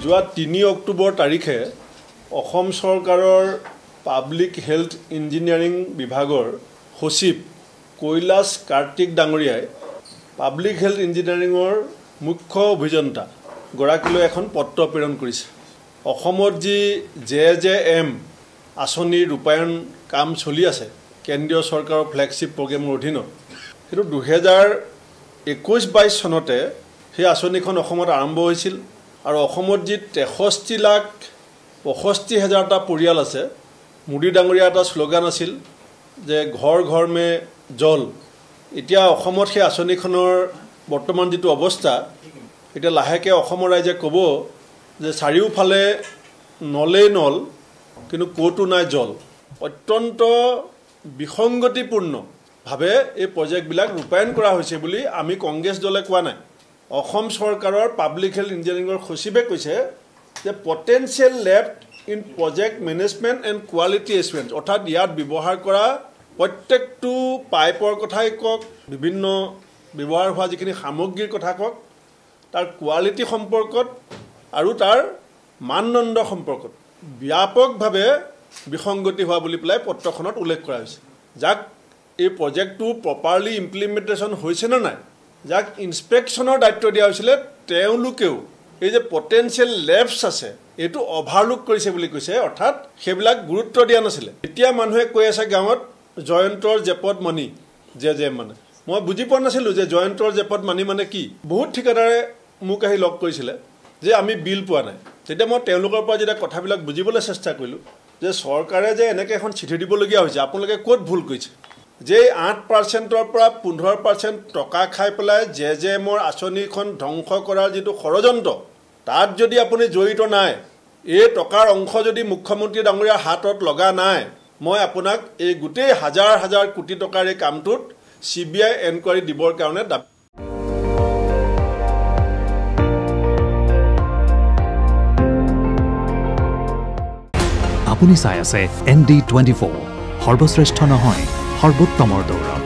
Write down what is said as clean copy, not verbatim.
যোৱা 3 অক্টোবৰ তাৰিখে অসম চৰকাৰৰ পাব্লিক হেল্থ ইঞ্জিনিয়াৰিং বিভাগৰ সচিব কৈলাশ কাৰ্তিক ডাঙৰীয়াই পাব্লিক হেল্থ ইঞ্জিনিয়াৰিঙৰ মুখ্য অভিযন্তা গৰাকীলৈ এখন পত্ৰ প্ৰেৰণ কৰিছে। অসমত যি JJM আঁচনি ৰূপায়ণ কাম চলি আছে কেন্দ্ৰীয় চৰকাৰৰ ফ্লেগশ্বিপ প্ৰগ্ৰেমৰ অধীনত, সেইটো 2021-22 চনতে সেই আঁচনিখন অসমত আৰম্ভ হৈছিল আৰু অসমত যি 63,65,000টা পৰিয়াল আছে, মোদী ডাঙৰীয়া এটা শ্লোগান আছিল যে ঘৰ ঘৰ মে জল। এতিয়া অসমত সেই আঁচনিখনৰ বৰ্তমান যিটো অৱস্থা, এতিয়া লাহেকৈ অসমৰ ৰাইজে ক'ব যে চাৰিওফালে নলেই নল কিন্তু ক'তো নাই জল। অত্যন্ত বিসংগতিপূৰ্ণভাৱে এই প্ৰজেক্টবিলাক ৰূপায়ণ কৰা হৈছে বুলি আমি কংগ্ৰেছ দলে কোৱা নাই। অসম চৰকাৰৰ পাব্লিক হেল্থ ইঞ্জিনিয়াৰিঙৰ সচিবে কৈছে যে potential left in project management and quality assurance, অৰ্থাৎ ইয়াত ব্যৱহাৰ কৰা প্ৰত্যেকটো পাইপৰ কথাই কওক, বিভিন্ন ব্যৱহাৰ হোৱা যিখিনি সামগ্ৰীৰ কথা কওক, তাৰ কোৱালিটি সম্পৰ্কত আৰু তাৰ মানদণ্ড সম্পৰ্কত ব্যাপকভাৱে বিসংগতি হোৱা বুলি পেলাই পত্ৰখনত উল্লেখ কৰা হৈছে। যাক এই প্ৰজেক্টটো প্ৰপাৰলি ইমপ্লিমেণ্টেশ্যন হৈছে নে নাই, যাক ইনস্পেকশ্যনৰ দায়িত্ব দিয়া হৈছিলে, তেওঁলোকেও এই যে পটেঞ্চিয়েল লেপছ আছে এইটো অভাৰলুক কৰিছে বুলি কৈছে, অৰ্থাৎ সেইবিলাক গুৰুত্ব দিয়া নাছিলে। এতিয়া মানুহে কৈ আছে গাঁৱত জয়ন্তৰ জেপত মানি JJM মানে, মই বুজি পোৱা নাছিলোঁ যে জয়ন্তৰ জেপত মানি মানে কি। বহুত ঠিকাদাৰে মোক আহি লগ কৰিছিলে যে আমি বিল পোৱা নাই। তেতিয়া মই তেওঁলোকৰ পৰা যেতিয়া কথাবিলাক বুজিবলৈ চেষ্টা কৰিলোঁ যে চৰকাৰে যে এনেকৈ এখন চিঠি দিবলগীয়া হৈছে, আপোনালোকে ক'ত ভুল কৰিছে, যে 8%ৰ পৰা 15% টকা খাই পেলাই JJMৰ আঁচনিখন ধ্বংস কৰাৰ যিটো ষড়যন্ত্ৰ, তাত যদি আপুনি জড়িত নাই, এই টকাৰ অংশ যদি মুখ্যমন্ত্ৰী ডাঙৰীয়াৰ হাতত লগা নাই, মই আপোনাক এই গোটেই হাজাৰ হাজাৰ কোটি টকাৰ এই কামটোত CBI এনকুৱাৰী দিবৰ কাৰণে দাবী। আপুনি চাই আছে ND24, সৰ্বশ্ৰেষ্ঠ নহয় সৰ্বোত্তমৰ দৌৰত।